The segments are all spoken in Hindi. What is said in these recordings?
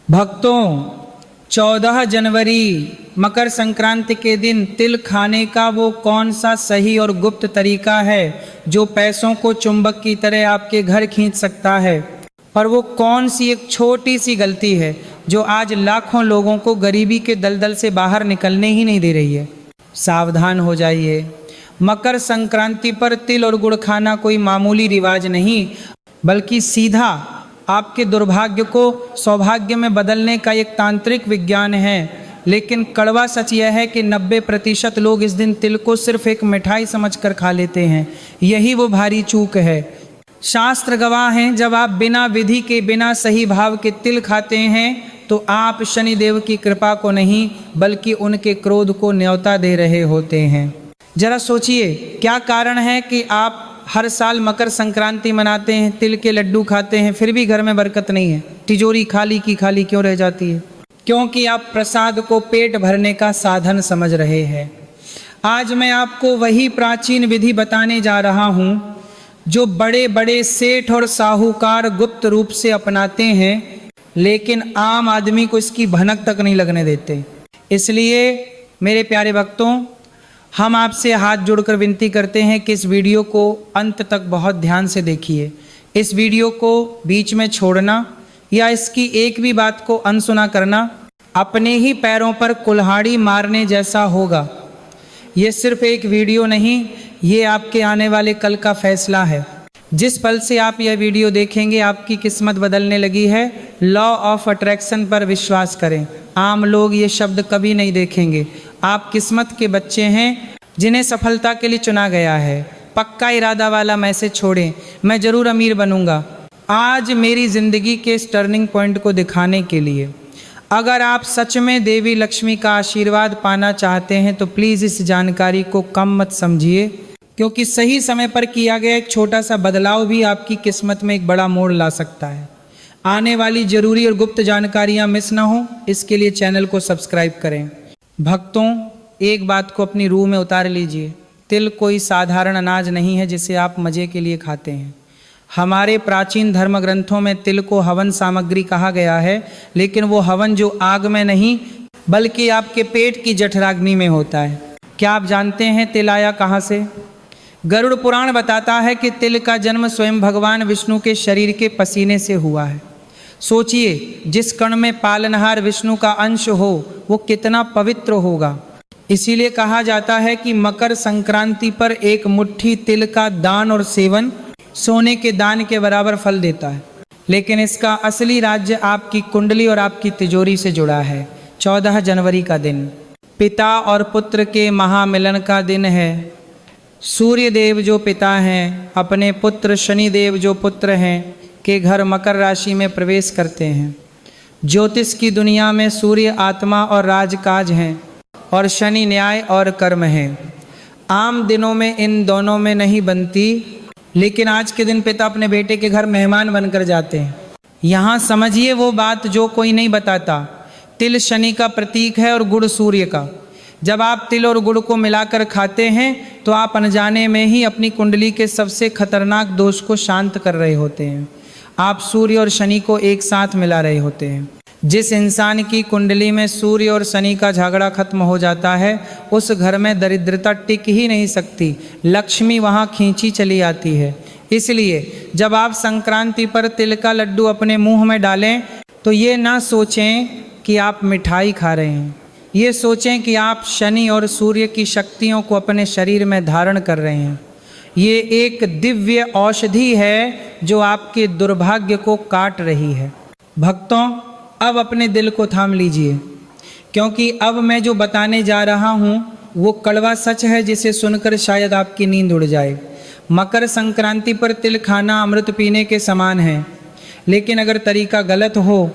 भक्तों, 14 जनवरी मकर संक्रांति के दिन तिल खाने का वो कौन सा सही और गुप्त तरीका है जो पैसों को चुंबक की तरह आपके घर खींच सकता है। पर वो कौन सी एक छोटी सी गलती है जो आज लाखों लोगों को गरीबी के दलदल से बाहर निकलने ही नहीं दे रही है। सावधान हो जाइए। मकर संक्रांति पर तिल और गुड़ खाना कोई मामूली रिवाज नहीं, बल्कि सीधा आपके दुर्भाग्य को सौभाग्य में बदलने का एक तांत्रिक विज्ञान है। लेकिन कड़वा सच यह है कि 90% लोग इस दिन तिल को सिर्फ एक मिठाई समझकर खा लेते हैं। यही वो भारी चूक है। शास्त्र गवाह हैं, जब आप बिना विधि के बिना सही भाव के तिल खाते हैं तो आप शनिदेव की कृपा को नहीं बल्कि उनके क्रोध को न्योता दे रहे होते हैं। जरा सोचिए, क्या कारण है कि आप हर साल मकर संक्रांति मनाते हैं, तिल के लड्डू खाते हैं, फिर भी घर में बरकत नहीं है, तिजोरी खाली की खाली क्यों रह जाती है? क्योंकि आप प्रसाद को पेट भरने का साधन समझ रहे हैं। आज मैं आपको वही प्राचीन विधि बताने जा रहा हूँ जो बड़े बड़े सेठ और साहूकार गुप्त रूप से अपनाते हैं, लेकिन आम आदमी को इसकी भनक तक नहीं लगने देते। इसलिए मेरे प्यारे भक्तों, हम आपसे हाथ जोड़कर विनती करते हैं कि इस वीडियो को अंत तक बहुत ध्यान से देखिए। इस वीडियो को बीच में छोड़ना या इसकी एक भी बात को अनसुना करना अपने ही पैरों पर कुल्हाड़ी मारने जैसा होगा। ये सिर्फ एक वीडियो नहीं, ये आपके आने वाले कल का फैसला है। जिस पल से आप यह वीडियो देखेंगे आपकी किस्मत बदलने लगी है। लॉ ऑफ अट्रैक्शन पर विश्वास करें। आम लोग ये शब्द कभी नहीं देखेंगे। आप किस्मत के बच्चे हैं जिन्हें सफलता के लिए चुना गया है। पक्का इरादा वाला मैसेज छोड़ें, मैं ज़रूर अमीर बनूंगा। आज मेरी ज़िंदगी के इस टर्निंग पॉइंट को दिखाने के लिए अगर आप सच में देवी लक्ष्मी का आशीर्वाद पाना चाहते हैं तो प्लीज़ इस जानकारी को कम मत समझिए, क्योंकि सही समय पर किया गया एक छोटा सा बदलाव भी आपकी किस्मत में एक बड़ा मोड़ ला सकता है। आने वाली जरूरी और गुप्त जानकारियाँ मिस ना हो, इसके लिए चैनल को सब्सक्राइब करें। भक्तों, एक बात को अपनी रूह में उतार लीजिए। तिल कोई साधारण अनाज नहीं है जिसे आप मज़े के लिए खाते हैं। हमारे प्राचीन धर्म ग्रंथों में तिल को हवन सामग्री कहा गया है, लेकिन वो हवन जो आग में नहीं बल्कि आपके पेट की जठराग्नि में होता है। क्या आप जानते हैं तिल आया कहाँ से? गरुड़ पुराण बताता है कि तिल का जन्म स्वयं भगवान विष्णु के शरीर के पसीने से हुआ है। सोचिए, जिस कण में पालनहार विष्णु का अंश हो वो कितना पवित्र होगा। इसीलिए कहा जाता है कि मकर संक्रांति पर एक मुट्ठी तिल का दान और सेवन सोने के दान के बराबर फल देता है। लेकिन इसका असली राज्य आपकी कुंडली और आपकी तिजोरी से जुड़ा है। 14 जनवरी का दिन पिता और पुत्र के महामिलन का दिन है। सूर्य देव जो पिता हैं अपने पुत्र शनिदेव जो पुत्र हैं के घर मकर राशि में प्रवेश करते हैं। ज्योतिष की दुनिया में सूर्य आत्मा और राजकाज हैं और शनि न्याय और कर्म है। आम दिनों में इन दोनों में नहीं बनती, लेकिन आज के दिन पिता अपने बेटे के घर मेहमान बनकर जाते हैं। यहाँ समझिए वो बात जो कोई नहीं बताता। तिल शनि का प्रतीक है और गुड़ सूर्य का। जब आप तिल और गुड़ को मिलाकर खाते हैं तो आप अनजाने में ही अपनी कुंडली के सबसे खतरनाक दोष को शांत कर रहे होते हैं। आप सूर्य और शनि को एक साथ मिला रहे होते हैं। जिस इंसान की कुंडली में सूर्य और शनि का झगड़ा खत्म हो जाता है उस घर में दरिद्रता टिक ही नहीं सकती, लक्ष्मी वहाँ खींची चली आती है। इसलिए जब आप संक्रांति पर तिल का लड्डू अपने मुंह में डालें तो ये ना सोचें कि आप मिठाई खा रहे हैं, ये सोचें कि आप शनि और सूर्य की शक्तियों को अपने शरीर में धारण कर रहे हैं। ये एक दिव्य औषधि है जो आपके दुर्भाग्य को काट रही है। भक्तों, अब अपने दिल को थाम लीजिए, क्योंकि अब मैं जो बताने जा रहा हूँ वो कड़वा सच है जिसे सुनकर शायद आपकी नींद उड़ जाए। मकर संक्रांति पर तिल खाना अमृत पीने के समान है, लेकिन अगर तरीका गलत हो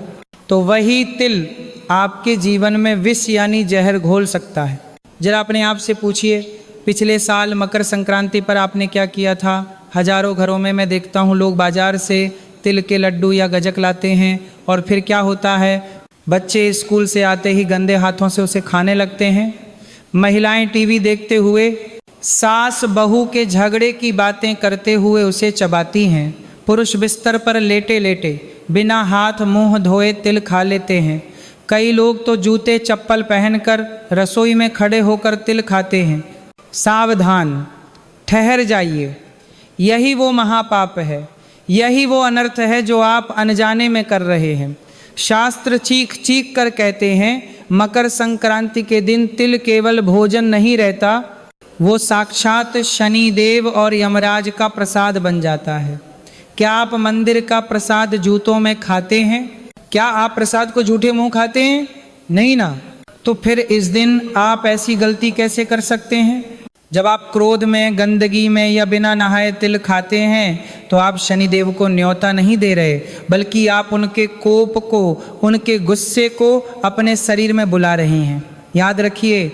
तो वही तिल आपके जीवन में विष यानी जहर घोल सकता है। जरा अपने आप से पूछिए, पिछले साल मकर संक्रांति पर आपने क्या किया था? हजारों घरों में मैं देखता हूँ लोग बाजार से तिल के लड्डू या गजक लाते हैं और फिर क्या होता है, बच्चे स्कूल से आते ही गंदे हाथों से उसे खाने लगते हैं। महिलाएं टीवी देखते हुए सास बहू के झगड़े की बातें करते हुए उसे चबाती हैं। पुरुष बिस्तर पर लेटे लेटे बिना हाथ मुंह धोए तिल खा लेते हैं। कई लोग तो जूते चप्पल पहनकर रसोई में खड़े होकर तिल खाते हैं। सावधान, ठहर जाइए, यही वो महापाप है, यही वो अनर्थ है जो आप अनजाने में कर रहे हैं। शास्त्र चीख चीख कर कहते हैं मकर संक्रांति के दिन तिल केवल भोजन नहीं रहता, वो साक्षात शनि देव और यमराज का प्रसाद बन जाता है। क्या आप मंदिर का प्रसाद जूतों में खाते हैं? क्या आप प्रसाद को झूठे मुंह खाते हैं? नहीं ना। तो फिर इस दिन आप ऐसी गलती कैसे कर सकते हैं? जब आप क्रोध में, गंदगी में या बिना नहाए तिल खाते हैं तो आप शनिदेव को न्योता नहीं दे रहे, बल्कि आप उनके कोप को, उनके गुस्से को अपने शरीर में बुला रहे हैं। याद रखिए,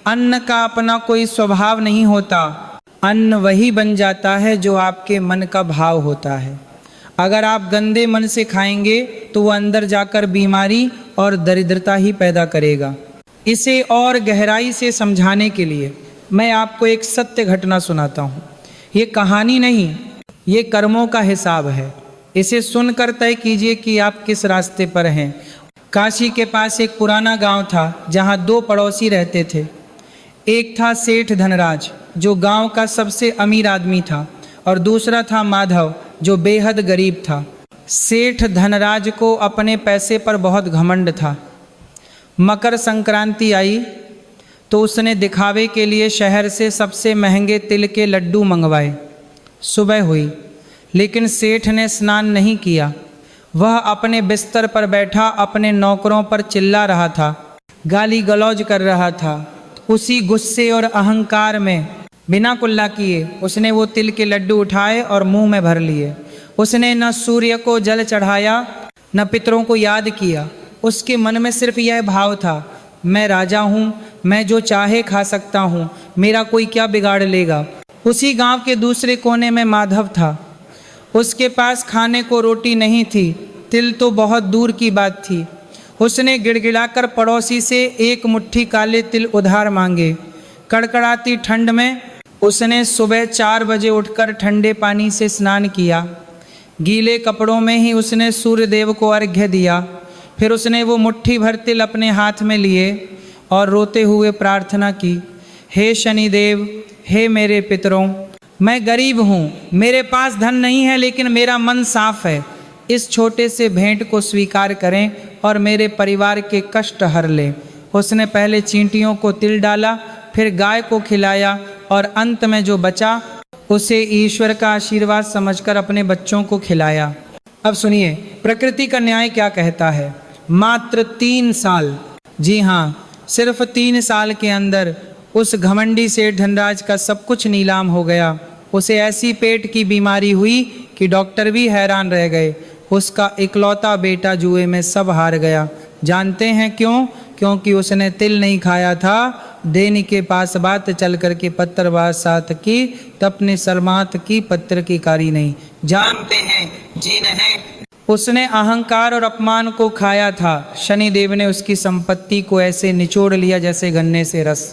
अन्न का अपना कोई स्वभाव नहीं होता, अन्न वही बन जाता है जो आपके मन का भाव होता है। अगर आप गंदे मन से खाएंगे तो वह अंदर जाकर बीमारी और दरिद्रता ही पैदा करेगा। इसे और गहराई से समझाने के लिए मैं आपको एक सत्य घटना सुनाता हूँ। ये कहानी नहीं, ये कर्मों का हिसाब है। इसे सुनकर तय कीजिए कि आप किस रास्ते पर हैं। काशी के पास एक पुराना गांव था जहाँ दो पड़ोसी रहते थे। एक था सेठ धनराज जो गांव का सबसे अमीर आदमी था, और दूसरा था माधव जो बेहद गरीब था। सेठ धनराज को अपने पैसे पर बहुत घमंड था। मकर संक्रांति आई तो उसने दिखावे के लिए शहर से सबसे महंगे तिल के लड्डू मंगवाए। सुबह हुई लेकिन सेठ ने स्नान नहीं किया। वह अपने बिस्तर पर बैठा अपने नौकरों पर चिल्ला रहा था, गाली गलौज कर रहा था। उसी गुस्से और अहंकार में बिना कुल्ला किए उसने वो तिल के लड्डू उठाए और मुंह में भर लिए। उसने न सूर्य को जल चढ़ाया न पितरों को याद किया। उसके मन में सिर्फ यह भाव था, मैं राजा हूँ, मैं जो चाहे खा सकता हूँ, मेरा कोई क्या बिगाड़ लेगा। उसी गांव के दूसरे कोने में माधव था। उसके पास खाने को रोटी नहीं थी, तिल तो बहुत दूर की बात थी। उसने गिड़गिड़ाकर पड़ोसी से एक मुट्ठी काले तिल उधार मांगे। कड़कड़ाती ठंड में उसने सुबह 4 बजे उठकर ठंडे पानी से स्नान किया। गीले कपड़ों में ही उसने सूर्य देव को अर्घ्य दिया। फिर उसने वो मुट्ठी भर तिल अपने हाथ में लिए और रोते हुए प्रार्थना की, हे शनिदेव, हे मेरे पितरों, मैं गरीब हूँ, मेरे पास धन नहीं है, लेकिन मेरा मन साफ है। इस छोटे से भेंट को स्वीकार करें और मेरे परिवार के कष्ट हर लें। उसने पहले चींटियों को तिल डाला, फिर गाय को खिलाया और अंत में जो बचा उसे ईश्वर का आशीर्वाद समझकर अपने बच्चों को खिलाया। अब सुनिए प्रकृति का न्याय क्या कहता है। मात्र 3 साल, जी हाँ, सिर्फ 3 साल के अंदर उस घमंडी सेठ धनराज का सब कुछ नीलाम हो गया। उसे ऐसी पेट की बीमारी हुई कि डॉक्टर भी हैरान रह गए। उसका इकलौता बेटा जुए में सब हार गया। जानते हैं क्यों? क्योंकि उसने तिल नहीं खाया था। देनी के पास बात चल कर के पत्थर बात साथ की, तपने शर्मात की पत्थर की कारी नहीं। जानते हैं जी नहीं। उसने अहंकार और अपमान को खाया था। शनिदेव ने उसकी संपत्ति को ऐसे निचोड़ लिया जैसे गन्ने से रस।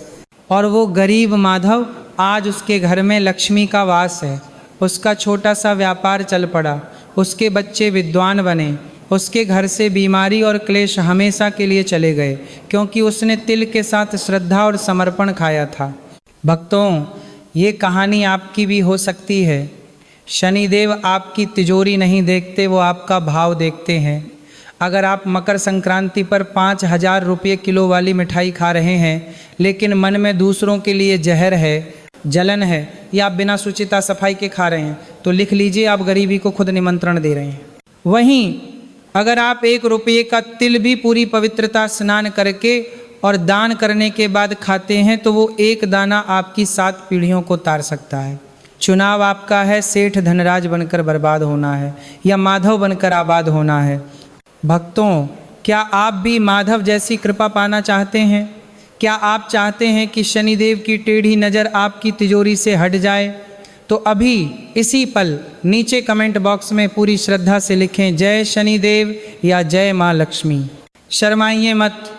और वो गरीब माधव, आज उसके घर में लक्ष्मी का वास है। उसका छोटा सा व्यापार चल पड़ा, उसके बच्चे विद्वान बने, उसके घर से बीमारी और क्लेश हमेशा के लिए चले गए, क्योंकि उसने तिल के साथ श्रद्धा और समर्पण खाया था। भक्तों, ये कहानी आपकी भी हो सकती है। शनिदेव आपकी तिजोरी नहीं देखते, वो आपका भाव देखते हैं। अगर आप मकर संक्रांति पर 5,000 रुपये किलो वाली मिठाई खा रहे हैं, लेकिन मन में दूसरों के लिए जहर है, जलन है, या आप बिना शुचिता सफाई के खा रहे हैं, तो लिख लीजिए आप गरीबी को खुद निमंत्रण दे रहे हैं। वहीं अगर आप 1 रुपये का तिल भी पूरी पवित्रता स्नान करके और दान करने के बाद खाते हैं, तो वो एक दाना आपकी 7 पीढ़ियों को तार सकता है। चुनाव आपका है, सेठ धनराज बनकर बर्बाद होना है या माधव बनकर आबाद होना है। भक्तों, क्या आप भी माधव जैसी कृपा पाना चाहते हैं? क्या आप चाहते हैं कि शनिदेव की टेढ़ी नज़र आपकी तिजोरी से हट जाए? तो अभी इसी पल नीचे कमेंट बॉक्स में पूरी श्रद्धा से लिखें जय शनिदेव या जय माँ लक्ष्मी। शर्माइए मत,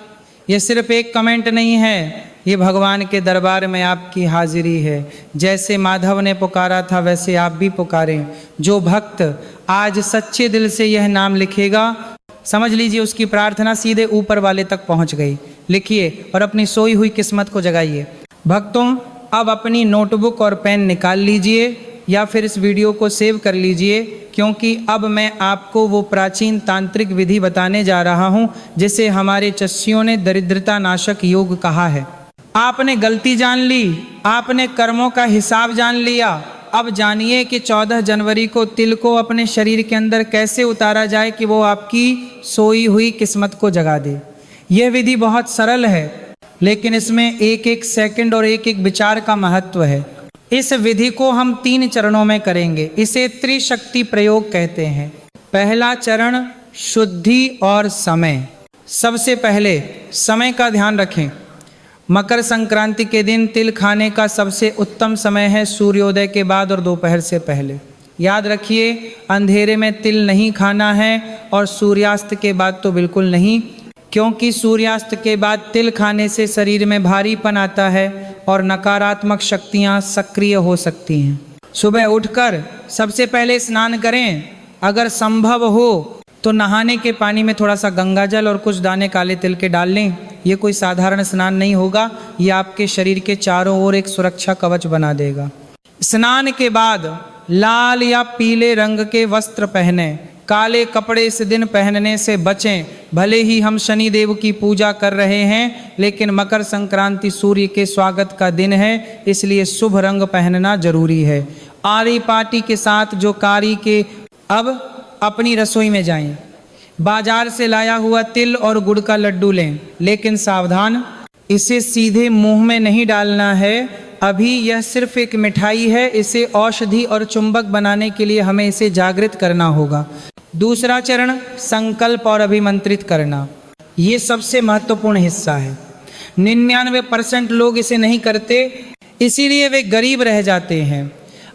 ये सिर्फ एक कमेंट नहीं है, ये भगवान के दरबार में आपकी हाजिरी है। जैसे माधव ने पुकारा था वैसे आप भी पुकारें। जो भक्त आज सच्चे दिल से यह नाम लिखेगा, समझ लीजिए उसकी प्रार्थना सीधे ऊपर वाले तक पहुंच गई। लिखिए और अपनी सोई हुई किस्मत को जगाइए। भक्तों, अब अपनी नोटबुक और पेन निकाल लीजिए या फिर इस वीडियो को सेव कर लीजिए, क्योंकि अब मैं आपको वो प्राचीन तांत्रिक विधि बताने जा रहा हूँ जिसे हमारे चस्सियों ने दरिद्रता नाशक योग कहा है। आपने गलती जान ली, आपने कर्मों का हिसाब जान लिया। अब जानिए कि 14 जनवरी को तिल को अपने शरीर के अंदर कैसे उतारा जाए कि वो आपकी सोई हुई किस्मत को जगा दे। यह विधि बहुत सरल है, लेकिन इसमें एक एक सेकंड और एक एक विचार का महत्व है। इस विधि को हम 3 चरणों में करेंगे। इसे त्रिशक्ति प्रयोग कहते हैं। पहला चरण शुद्धि और समय। सबसे पहले समय का ध्यान रखें। मकर संक्रांति के दिन तिल खाने का सबसे उत्तम समय है सूर्योदय के बाद और दोपहर से पहले। याद रखिए, अंधेरे में तिल नहीं खाना है और सूर्यास्त के बाद तो बिल्कुल नहीं, क्योंकि सूर्यास्त के बाद तिल खाने से शरीर में भारीपन आता है और नकारात्मक शक्तियां सक्रिय हो सकती हैं। सुबह उठकर सबसे पहले स्नान करें। अगर संभव हो तो नहाने के पानी में थोड़ा सा गंगा जल और कुछ दाने काले तिल के डाल लें। ये कोई साधारण स्नान नहीं होगा, ये आपके शरीर के चारों ओर एक सुरक्षा कवच बना देगा। स्नान के बाद लाल या पीले रंग के वस्त्र पहने। काले कपड़े इस दिन पहनने से बचें। भले ही हम शनि देव की पूजा कर रहे हैं, लेकिन मकर संक्रांति सूर्य के स्वागत का दिन है, इसलिए शुभ रंग पहनना जरूरी है। आरी पार्टी के साथ जो कारी के अब अपनी रसोई में जाएं। बाजार से लाया हुआ तिल और गुड़ का लड्डू लें, लेकिन सावधान, इसे सीधे मुंह में नहीं डालना है। अभी यह सिर्फ एक मिठाई है। इसे औषधि और चुंबक बनाने के लिए हमें इसे जागृत करना होगा। दूसरा चरण संकल्प और अभिमंत्रित करना। ये सबसे महत्वपूर्ण हिस्सा है। 99% लोग इसे नहीं करते, इसीलिए वे गरीब रह जाते हैं।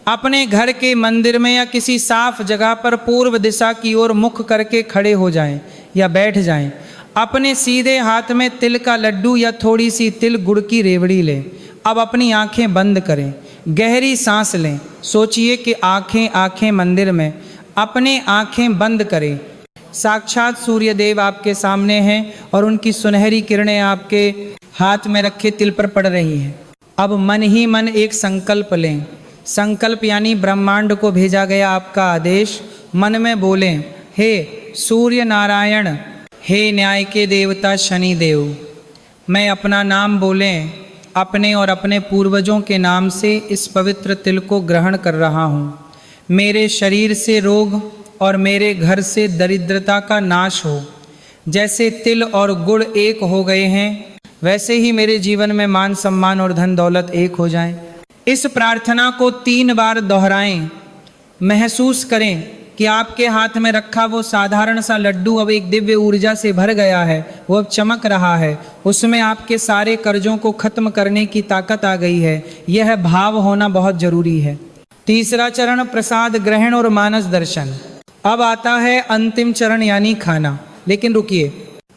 अपने घर के मंदिर में या किसी साफ जगह पर पूर्व दिशा की ओर मुख करके खड़े हो जाएं या बैठ जाएं। अपने सीधे हाथ में तिल का लड्डू या थोड़ी सी तिल गुड़ की रेवड़ी लें। अब अपनी आंखें बंद करें, गहरी सांस लें। सोचिए कि आंखें मंदिर में, अपने आंखें बंद करें। साक्षात सूर्य देव आपके सामने हैं और उनकी सुनहरी किरणें आपके हाथ में रखे तिल पर पड़ रही हैं। अब मन ही मन एक संकल्प लें। संकल्प यानी ब्रह्मांड को भेजा गया आपका आदेश। मन में बोलें, हे सूर्य नारायण, हे न्याय के देवता शनि देव। मैं अपना नाम बोलें, अपने और अपने पूर्वजों के नाम से इस पवित्र तिल को ग्रहण कर रहा हूँ। मेरे शरीर से रोग और मेरे घर से दरिद्रता का नाश हो। जैसे तिल और गुड़ एक हो गए हैं, वैसे ही मेरे जीवन में मान सम्मान और धन दौलत एक हो जाएं। इस प्रार्थना को 3 बार दोहराएं। महसूस करें कि आपके हाथ में रखा वो साधारण सा लड्डू अब एक दिव्य ऊर्जा से भर गया है, वो अब चमक रहा है। उसमें आपके सारे कर्जों को खत्म करने की ताकत आ गई है। यह भाव होना बहुत जरूरी है। तीसरा चरण प्रसाद ग्रहण और मानस दर्शन। अब आता है अंतिम चरण यानी खाना। लेकिन रुकिए,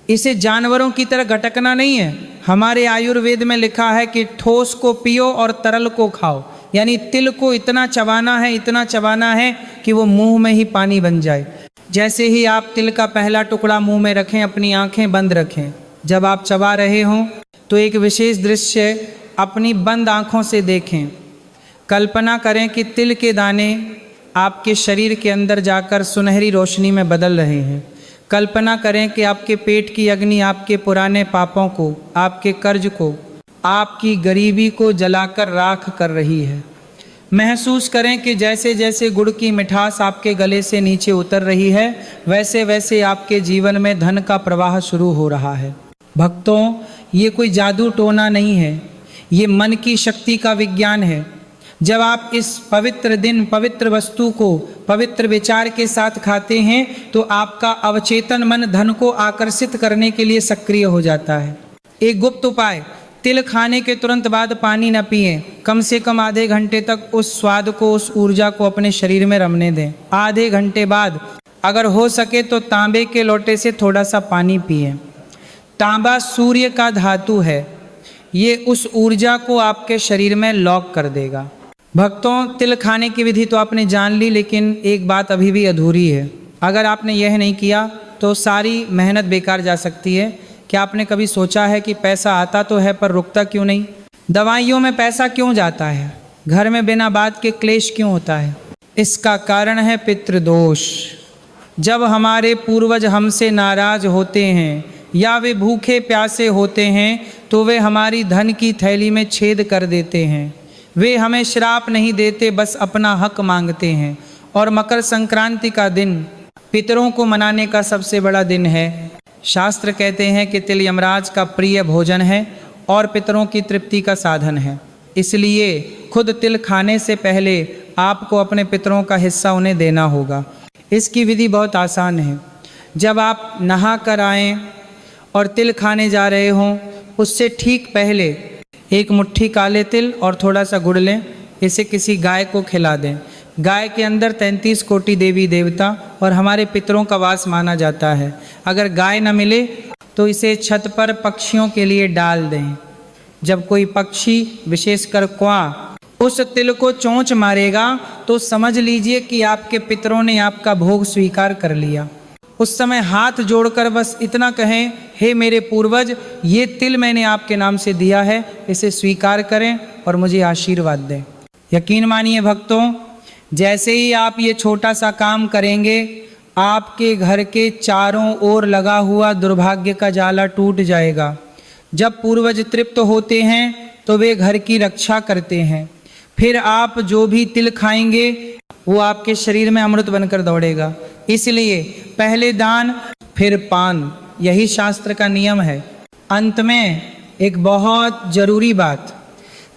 इसे जानवरों की तरह गटकना नहीं है। हमारे आयुर्वेद में लिखा है कि ठोस को पियो और तरल को खाओ, यानी तिल को इतना चबाना है कि वो मुंह में ही पानी बन जाए। जैसे ही आप तिल का पहला टुकड़ा मुंह में रखें, अपनी आंखें बंद रखें। जब आप चबा रहे हों तो एक विशेष दृश्य अपनी बंद आंखों से देखें। कल्पना करें कि तिल के दाने आपके शरीर के अंदर जाकर सुनहरी रोशनी में बदल रहे हैं। कल्पना करें कि आपके पेट की अग्नि आपके पुराने पापों को, आपके कर्ज को, आपकी गरीबी को जलाकर राख कर रही है। महसूस करें कि जैसे जैसे गुड़ की मिठास आपके गले से नीचे उतर रही है, वैसे वैसे आपके जीवन में धन का प्रवाह शुरू हो रहा है। भक्तों, ये कोई जादू टोना नहीं है, ये मन की शक्ति का विज्ञान है। जब आप इस पवित्र दिन पवित्र वस्तु को पवित्र विचार के साथ खाते हैं तो आपका अवचेतन मन धन को आकर्षित करने के लिए सक्रिय हो जाता है। एक गुप्त उपाय, तिल खाने के तुरंत बाद पानी न पिएं। कम से कम आधे घंटे तक उस स्वाद को, उस ऊर्जा को अपने शरीर में रमने दें। आधे घंटे बाद अगर हो सके तो तांबे के लोटे से थोड़ा सा पानी पिएं। तांबा सूर्य का धातु है। ये उस ऊर्जा को आपके शरीर में लॉक कर देगा। भक्तों, तिल खाने की विधि तो आपने जान ली, लेकिन एक बात अभी भी अधूरी है। अगर आपने यह नहीं किया तो सारी मेहनत बेकार जा सकती है। क्या आपने कभी सोचा है कि पैसा आता तो है पर रुकता क्यों नहीं? दवाइयों में पैसा क्यों जाता है? घर में बिना बात के क्लेश क्यों होता है? इसका कारण है पितृदोष। जब हमारे पूर्वज हमसे नाराज होते हैं या वे भूखे प्यासे होते हैं तो वे हमारी धन की थैली में छेद कर देते हैं। वे हमें श्राप नहीं देते, बस अपना हक मांगते हैं। और मकर संक्रांति का दिन पितरों को मनाने का सबसे बड़ा दिन है। शास्त्र कहते हैं कि तिल यमराज का प्रिय भोजन है और पितरों की तृप्ति का साधन है। इसलिए खुद तिल खाने से पहले आपको अपने पितरों का हिस्सा उन्हें देना होगा। इसकी विधि बहुत आसान है। जब आप नहा कर आएँ और तिल खाने जा रहे हों, उससे ठीक पहले एक मुट्ठी काले तिल और थोड़ा सा गुड़ लें। इसे किसी गाय को खिला दें। गाय के अंदर 33 कोटि देवी देवता और हमारे पितरों का वास माना जाता है। अगर गाय न मिले तो इसे छत पर पक्षियों के लिए डाल दें। जब कोई पक्षी, विशेषकर क्वां, उस तिल को चोंच मारेगा तो समझ लीजिए कि आपके पितरों ने आपका भोग स्वीकार कर लिया। उस समय हाथ जोड़कर बस इतना कहें, हे मेरे पूर्वज, ये तिल मैंने आपके नाम से दिया है, इसे स्वीकार करें और मुझे आशीर्वाद दें। यकीन मानिए भक्तों, जैसे ही आप ये छोटा सा काम करेंगे, आपके घर के चारों ओर लगा हुआ दुर्भाग्य का जाला टूट जाएगा। जब पूर्वज तृप्त होते हैं तो वे घर की रक्षा करते हैं। फिर आप जो भी तिल खाएंगे वो आपके शरीर में अमृत बनकर दौड़ेगा। इसलिए पहले दान फिर पान, यही शास्त्र का नियम है। अंत में एक बहुत जरूरी बात,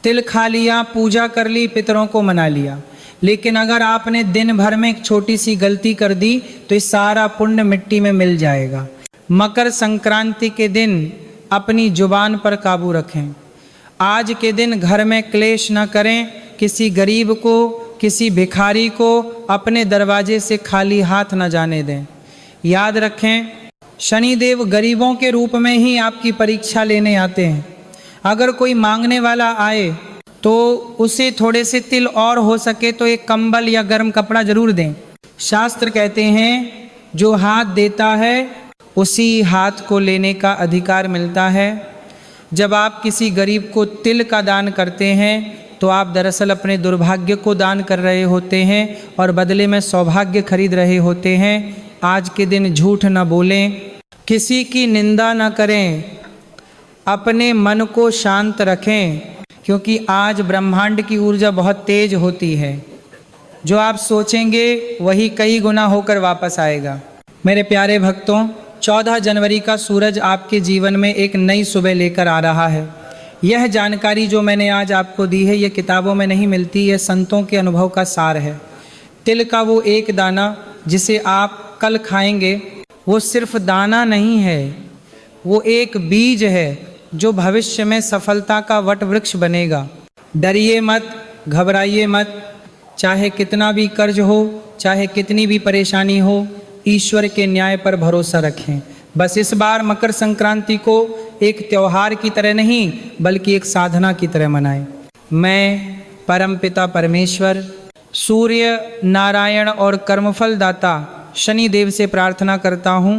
तिल खा लिया, पूजा कर ली, पितरों को मना लिया, लेकिन अगर आपने दिन भर में एक छोटी सी गलती कर दी तो ये सारा पुण्य मिट्टी में मिल जाएगा। मकर संक्रांति के दिन अपनी जुबान पर काबू रखें। आज के दिन घर में क्लेश न करें। किसी गरीब को, किसी भिखारी को अपने दरवाजे से खाली हाथ न जाने दें। याद रखें, शनिदेव गरीबों के रूप में ही आपकी परीक्षा लेने आते हैं। अगर कोई मांगने वाला आए तो उसे थोड़े से तिल और हो सके तो एक कंबल या गर्म कपड़ा जरूर दें। शास्त्र कहते हैं जो हाथ देता है उसी हाथ को लेने का अधिकार मिलता है। जब आप किसी गरीब को तिल का दान करते हैं तो आप दरअसल अपने दुर्भाग्य को दान कर रहे होते हैं और बदले में सौभाग्य खरीद रहे होते हैं। आज के दिन झूठ न बोलें, किसी की निंदा न करें, अपने मन को शांत रखें, क्योंकि आज ब्रह्मांड की ऊर्जा बहुत तेज होती है। जो आप सोचेंगे वही कई गुना होकर वापस आएगा। मेरे प्यारे भक्तों, 14 जनवरी का सूरज आपके जीवन में एक नई सुबह लेकर आ रहा है। यह जानकारी जो मैंने आज आपको दी है, ये किताबों में नहीं मिलती, यह संतों के अनुभव का सार है। तिल का वो एक दाना जिसे आप कल खाएंगे, वो सिर्फ दाना नहीं है, वो एक बीज है जो भविष्य में सफलता का वट वृक्ष बनेगा। डरिए मत, घबराइए मत। चाहे कितना भी कर्ज हो, चाहे कितनी भी परेशानी हो, ईश्वर के न्याय पर भरोसा रखें। बस इस बार मकर संक्रांति को एक त्योहार की तरह नहीं बल्कि एक साधना की तरह मनाएं। मैं परमपिता परमेश्वर, सूर्य नारायण और कर्मफल दाता शनिदेव से प्रार्थना करता हूँ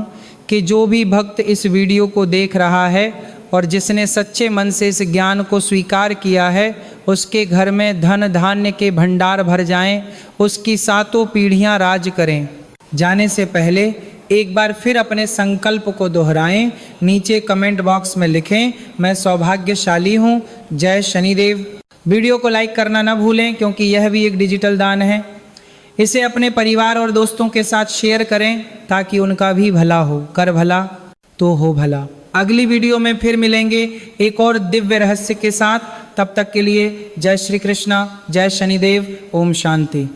कि जो भी भक्त इस वीडियो को देख रहा है और जिसने सच्चे मन से इस ज्ञान को स्वीकार किया है, उसके घर में धन धान्य के भंडार भर जाएं, उसकी 7 पीढ़ियां राज करें। जाने से पहले एक बार फिर अपने संकल्प को दोहराएं। नीचे कमेंट बॉक्स में लिखें, मैं सौभाग्यशाली हूँ, जय शनिदेव। वीडियो को लाइक करना न भूलें, क्योंकि यह भी एक डिजिटल दान है। इसे अपने परिवार और दोस्तों के साथ शेयर करें ताकि उनका भी भला हो। कर भला तो हो भला। अगली वीडियो में फिर मिलेंगे एक और दिव्य रहस्य के साथ। तब तक के लिए जय श्री कृष्णा, जय शनिदेव, ओम शांति।